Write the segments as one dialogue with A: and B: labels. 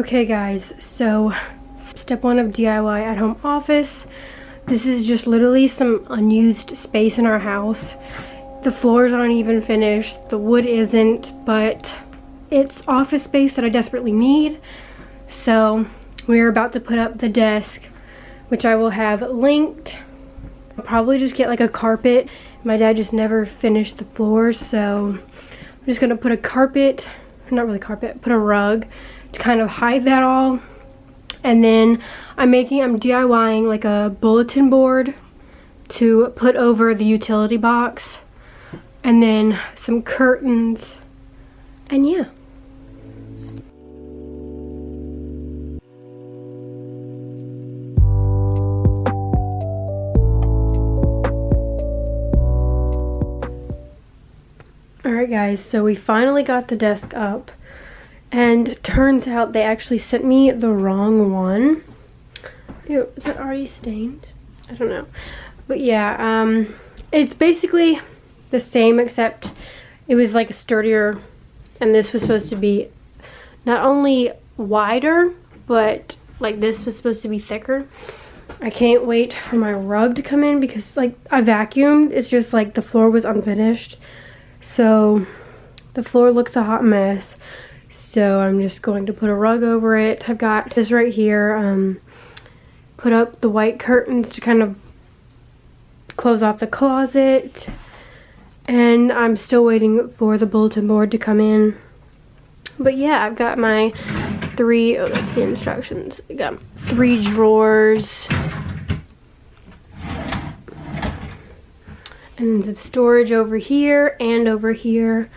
A: Okay guys, so step one of DIY at home office. This is just literally some unused space in our house. The floors aren't even finished, the wood isn't, but it's office space that I desperately need. So we're about to put up the desk, which I will have linked. I'll probably just get like a carpet. My dad just never finished the floors, so I'm just gonna put a carpet, not really carpet, put a rug to kind of hide that all. And then I'm DIYing like a bulletin board to put over the utility box, and then some curtains, and yeah. Alright guys, so we finally got the desk up, and turns out they actually sent me the wrong one. Ew, is it already stained? I don't know. But yeah, it's basically the same, except it was like sturdier, and this was supposed to be not only wider, but like this was supposed to be thicker. I can't wait for my rug to come in because like I vacuumed, it's just like the floor was unfinished. So the floor looks a hot mess. So I'm just going to put a rug over it. I've got this right here. Put up the white curtains to kind of close off the closet. And I'm still waiting for the bulletin board to come in. But yeah, I've got my that's the instructions. I got 3 drawers. And then some storage over here and over here.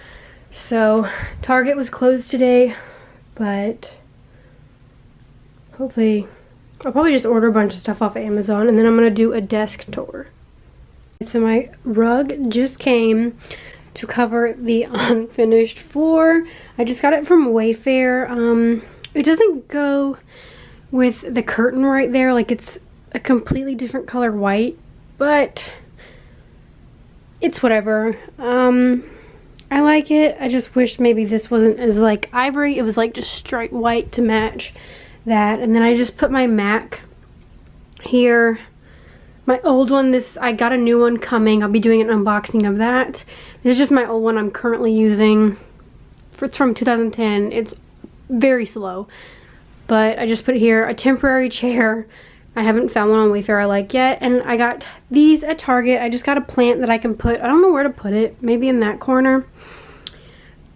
A: So Target was closed today, but hopefully I'll probably just order a bunch of stuff off of Amazon, and then I'm gonna do a desk tour. So my rug just came to cover the unfinished floor. I just got it from Wayfair. It doesn't go with the curtain right there, like it's a completely different color white, but it's whatever. I like it. I just wish maybe this wasn't as like ivory. It was like just straight white to match that. And then I just put my Mac here. My old one, I got a new one coming. I'll be doing an unboxing of that. This is just my old one I'm currently using. It's from 2010. It's very slow. But I just put here a temporary chair. I haven't found one on Wayfair I like yet, and I got these at Target. I just got a plant that I can put, I don't know where to put it, maybe in that corner.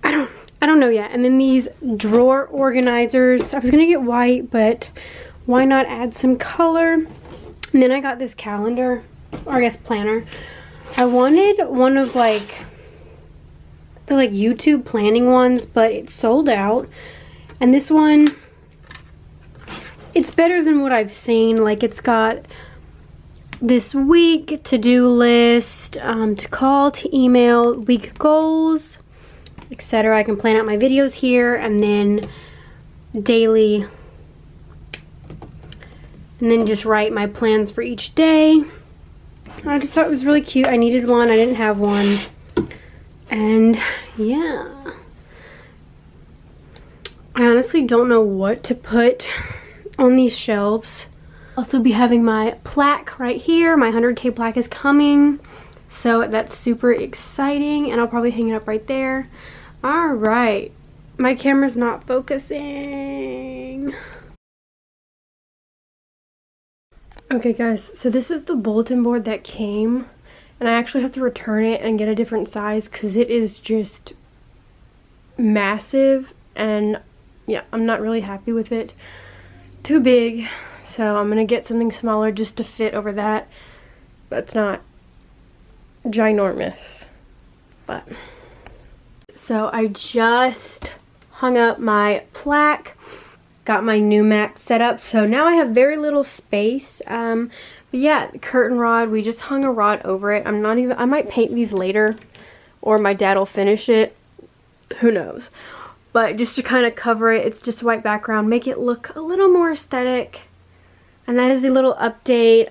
A: I don't know yet. And then these drawer organizers. I was gonna get white, but why not add some color? And then I got this calendar, or I guess planner. I wanted one of like the YouTube planning ones, but it's sold out. And this one, it's better than what I've seen. Like, it's got this week to-do list, to call, to email, week goals, etc. I can plan out my videos here, and then daily, and then just write my plans for each day. I just thought it was really cute. I needed one. I didn't have one. And yeah, I honestly don't know what to put on these shelves. Also be having my plaque right here. My 100K plaque is coming, so that's super exciting, and I'll probably hang it up right there. All right, my camera's not focusing. Okay guys, so this is the bulletin board that came, and I actually have to return it and get a different size because it is just massive, and yeah, I'm not really happy with it. Too big, so I'm gonna get something smaller just to fit over that. That's not ginormous, but so I just hung up my plaque, got my new mat set up, so now I have very little space. But yeah, the curtain rod, we just hung a rod over it. I might paint these later, or my dad will finish it, who knows. But just to kind of cover it, it's just a white background, make it look a little more aesthetic. And that is a little update.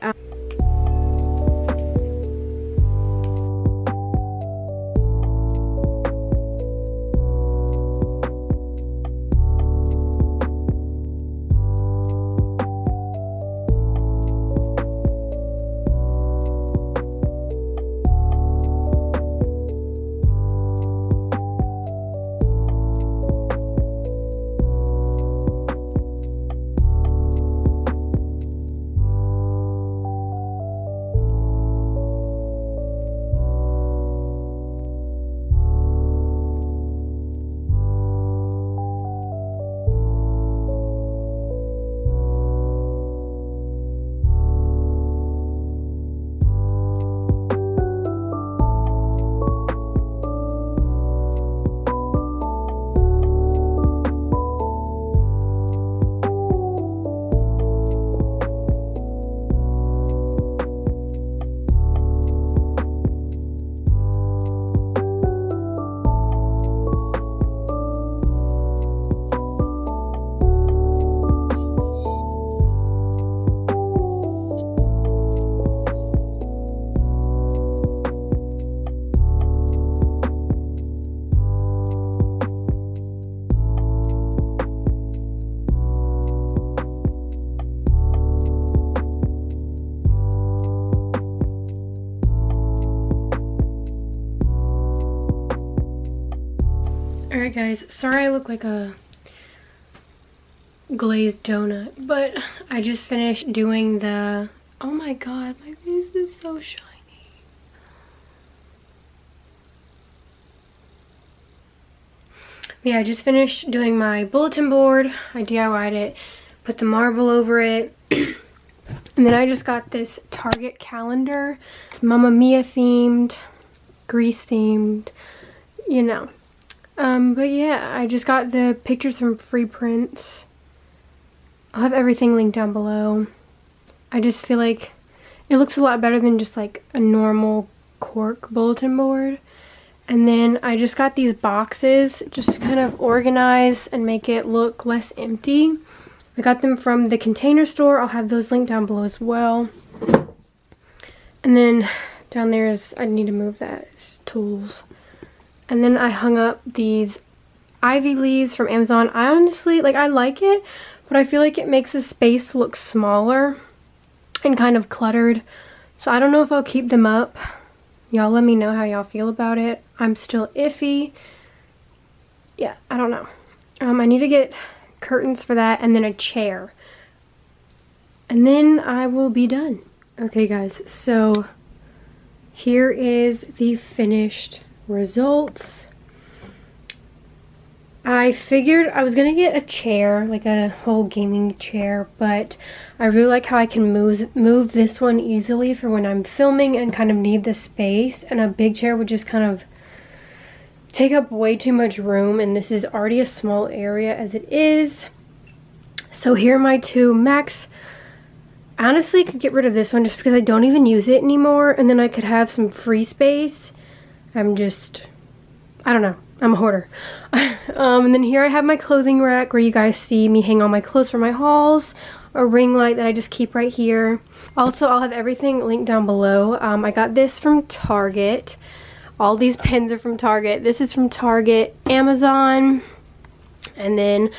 A: Alright guys, sorry I look like a glazed donut, but I just finished doing the, oh my god, my face is so shiny. Yeah, I just finished doing my bulletin board. I DIY'd it, put the marble over it, and then I just got this Target calendar. It's Mamma Mia themed, Grease themed, you know. But yeah, I just got the pictures from Free Prints. I'll have everything linked down below. I just feel like it looks a lot better than just like a normal cork bulletin board. And then I just got these boxes just to kind of organize and make it look less empty. I got them from the Container Store. I'll have those linked down below as well. And then down there is, I need to move that, it's tools. And then I hung up these ivy leaves from Amazon. I honestly, like, I like it, but I feel like it makes the space look smaller and kind of cluttered. So I don't know if I'll keep them up. Y'all let me know how y'all feel about it. I'm still iffy. Yeah, I don't know. I need to get curtains for that and then a chair. And then I will be done. Okay guys, so here is the finished results. I figured I was gonna get a chair, like a whole gaming chair, but I really like how I can move this one easily for when I'm filming and kind of need the space, and a big chair would just kind of take up way too much room, and this is already a small area as it is. So here are my two. Max, honestly, could get rid of this one just because I don't even use it anymore, and then I could have some free space. I don't know. I'm a hoarder. And then here I have my clothing rack where you guys see me hang all my clothes for my hauls. A ring light that I just keep right here. Also, I'll have everything linked down below. I got this from Target. All these pens are from Target. This is from Target, Amazon. And then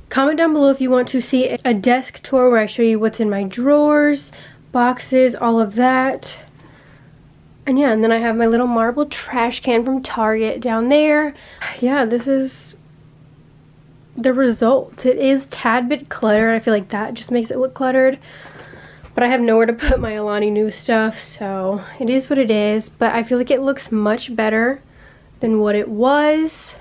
A: comment down below if you want to see a desk tour where I show you what's in my drawers, boxes, all of that. And yeah, and then I have my little marble trash can from Target down there. Yeah, this is the result. It is a tad bit cluttered. I feel like that just makes it look cluttered. But I have nowhere to put my Alani Nu stuff, so it is what it is. But I feel like it looks much better than what it was.